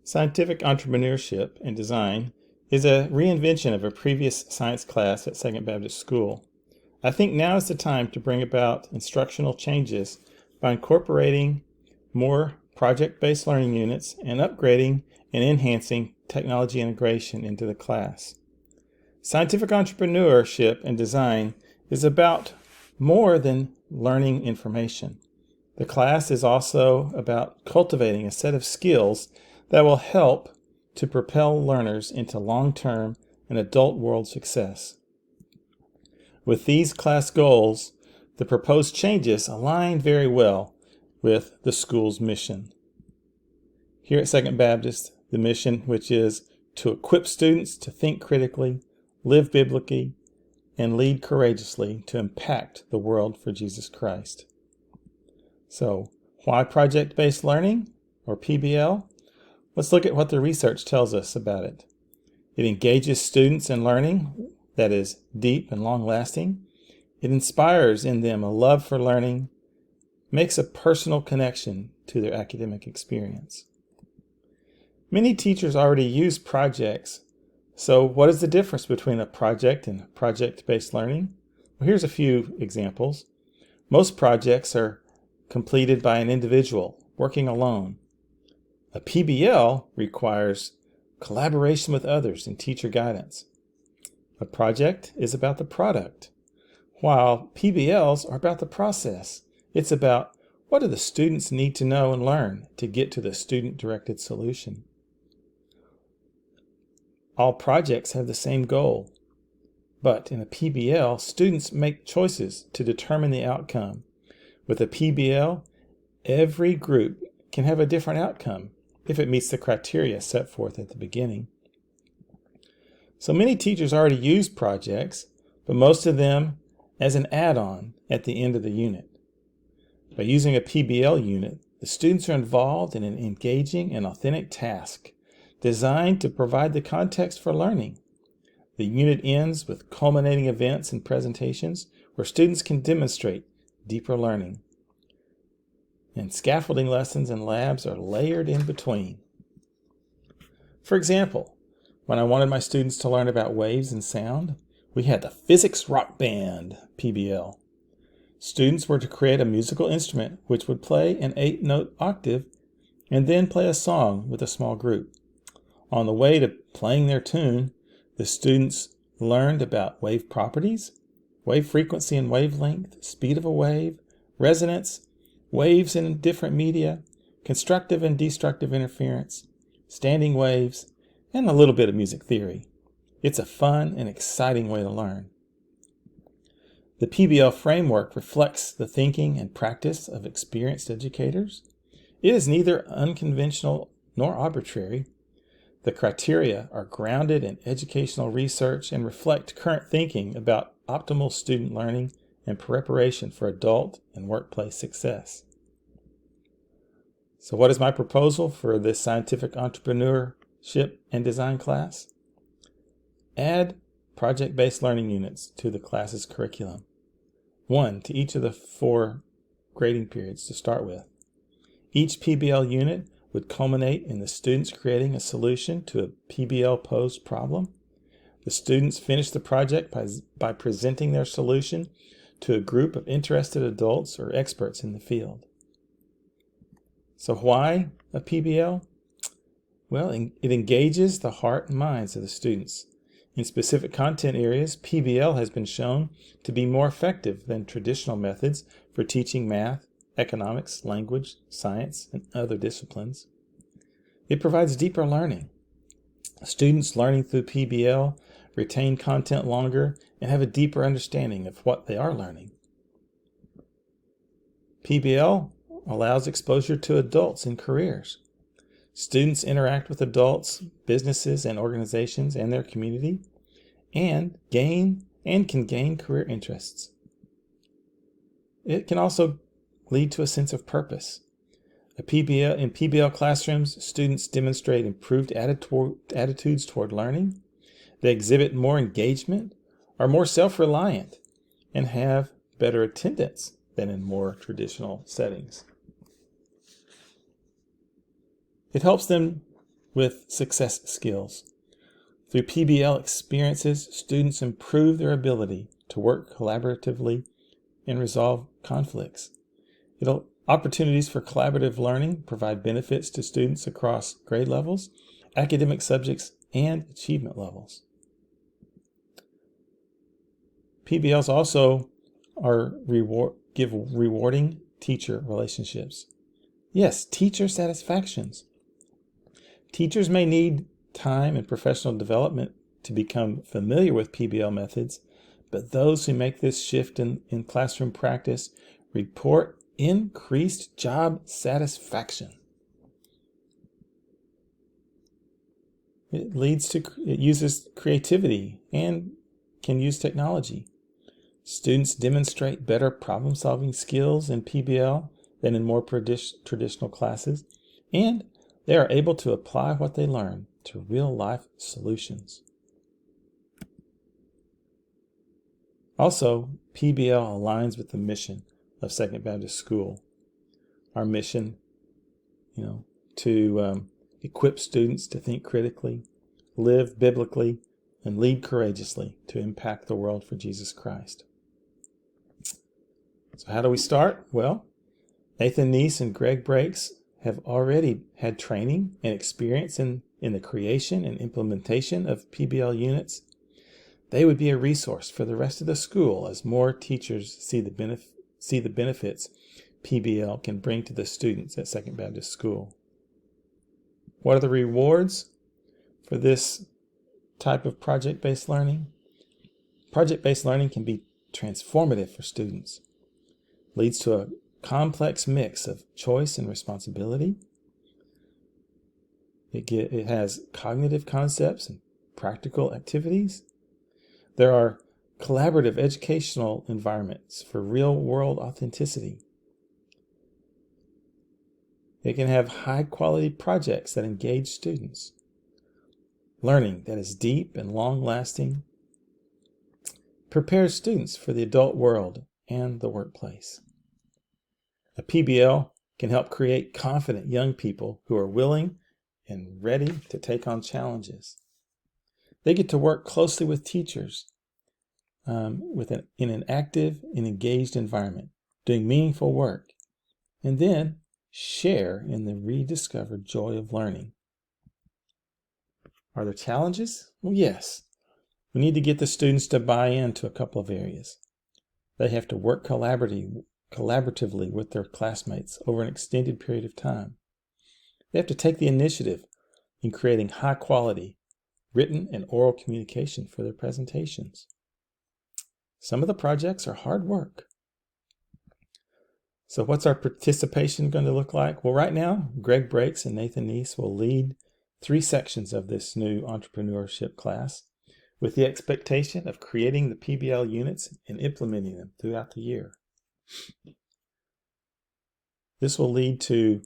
Scientific entrepreneurship and design is a reinvention of a previous science class at Second Baptist School. I think now is the time to bring about instructional changes by incorporating more project-based learning units and upgrading and enhancing technology integration into the class. Scientific entrepreneurship and design is about more than learning information. The class is also about cultivating a set of skills that will help to propel learners into long-term and adult world success. With these class goals, the proposed changes align very well with the school's mission. Here at Second Baptist, the mission, which is to equip students to think critically, live biblically, and lead courageously to impact the world for Jesus Christ. So, why project-based learning, or PBL? Let's look at what the research tells us about it. It engages students in learning that is deep and long-lasting. It inspires in them a love for learning, makes a personal connection to their academic experience. Many teachers already use projects. So what is the difference between a project and project-based learning? Well, here's a few examples. Most projects are completed by an individual working alone. A PBL requires collaboration with others and teacher guidance. A project is about the product, while PBLs are about the process. It's about what do the students need to know and learn to get to the student-directed solution. All projects have the same goal, but in a PBL, students make choices to determine the outcome. With a PBL, every group can have a different outcome if it meets the criteria set forth at the beginning. So many teachers already use projects, but most of them as an add-on at the end of the unit. By using a PBL unit, the students are involved in an engaging and authentic task designed to provide the context for learning. The unit ends with culminating events and presentations where students can demonstrate deeper learning. And scaffolding lessons and labs are layered in between. For example, when I wanted my students to learn about waves and sound, we had the Physics Rock Band PBL. Students were to create a musical instrument which would play an 8-note octave and then play a song with a small group. On the way to playing their tune, the students learned about wave properties, wave frequency and wavelength, speed of a wave, resonance, waves in different media, constructive and destructive interference, standing waves, and a little bit of music theory. It's a fun and exciting way to learn. The PBL framework reflects the thinking and practice of experienced educators. It is neither unconventional nor arbitrary. The criteria are grounded in educational research and reflect current thinking about optimal student learning and preparation for adult and workplace success. So what is my proposal for this scientific entrepreneurship and design class? Add project-based learning units to the class's curriculum. 1 to each of the 4 grading periods to start with. Each PBL unit would culminate in the students creating a solution to a PBL-posed problem. The students finish the project by presenting their solution to a group of interested adults or experts in the field. So why a PBL? Well, it engages the heart and minds of the students. In specific content areas, PBL has been shown to be more effective than traditional methods for teaching math, economics, language, science, and other disciplines. It provides deeper learning. Students learning through PBL retain content longer and have a deeper understanding of what they are learning. PBL allows exposure to adults in careers. Students interact with adults, businesses, and organizations and their community, and can gain career interests. It can also lead to a sense of purpose. In PBL classrooms, students demonstrate improved attitudes toward learning. They exhibit more engagement, are more self-reliant, and have better attendance than in more traditional settings. It helps them with success skills. Through PBL experiences, students improve their ability to work collaboratively and resolve conflicts. Opportunities for collaborative learning provide benefits to students across grade levels, academic subjects, and achievement levels. PBLs also give rewarding teacher relationships. Yes, teacher satisfactions. Teachers may need time and professional development to become familiar with PBL methods, but those who make this shift in classroom practice report increased job satisfaction. It uses creativity and can use technology. Students demonstrate better problem-solving skills in PBL than in more traditional classes, and they are able to apply what they learn to real-life solutions. Also, PBL aligns with the mission of Second Baptist School. Our mission, to equip students to think critically, live biblically, and lead courageously to impact the world for Jesus Christ. So how do we start? Well, Nathan Neese and Greg Brakes have already had training and experience in the creation and implementation of PBL units. They would be a resource for the rest of the school as more teachers see the benefits PBL can bring to the students at Second Baptist School. What are the rewards for this type of project-based learning? Project-based learning can be transformative for students. Leads to a complex mix of choice and responsibility. It has cognitive concepts and practical activities. There are collaborative educational environments for real-world authenticity. It can have high-quality projects that engage students. Learning that is deep and long-lasting prepares students for the adult world and the workplace. A PBL can help create confident young people who are willing and ready to take on challenges. They get to work closely with teachers in an active and engaged environment, doing meaningful work, and then share in the rediscovered joy of learning. Are there challenges? Well, yes. We need to get the students to buy into a couple of areas. They have to work collaboratively with their classmates over an extended period of time. They have to take the initiative in creating high-quality written and oral communication for their presentations. Some of the projects are hard work. So what's our participation going to look like? Well, right now, Greg Brakes and Nathan Neese will lead 3 sections of this new entrepreneurship class with the expectation of creating the PBL units and implementing them throughout the year. This will lead to,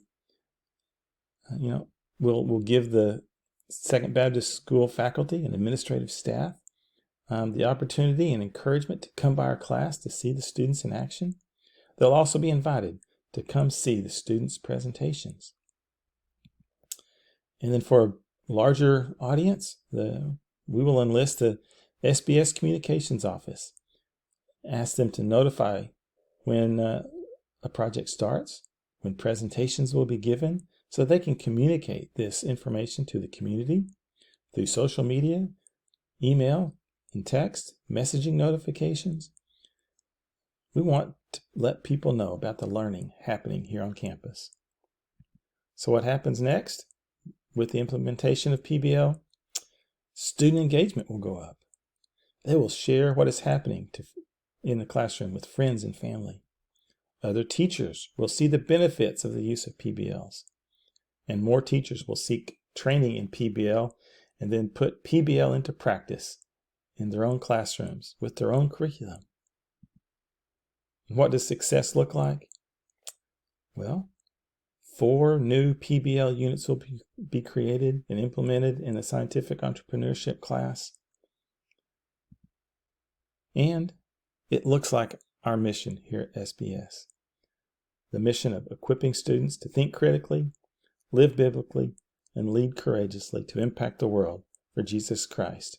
we'll give the Second Baptist School faculty and administrative staff the opportunity and encouragement to come by our class to see the students in action. They'll also be invited to come see the students' presentations. And then for a larger audience, we will enlist the SBS Communications Office. Ask them to notify when a project starts, when presentations will be given, so they can communicate this information to the community through social media, email, and text, messaging notifications. We want to let people know about the learning happening here on campus. So what happens next with the implementation of PBL? Student engagement will go up. They will share what is happening in the classroom with friends and family. Other teachers will see the benefits of the use of PBLs. And more teachers will seek training in PBL and then put PBL into practice in their own classrooms with their own curriculum. What does success look like? Well, 4 new PBL units will be created and implemented in the scientific entrepreneurship class. And it looks like our mission here at SBS. The mission of equipping students to think critically, live biblically, and lead courageously to impact the world for Jesus Christ.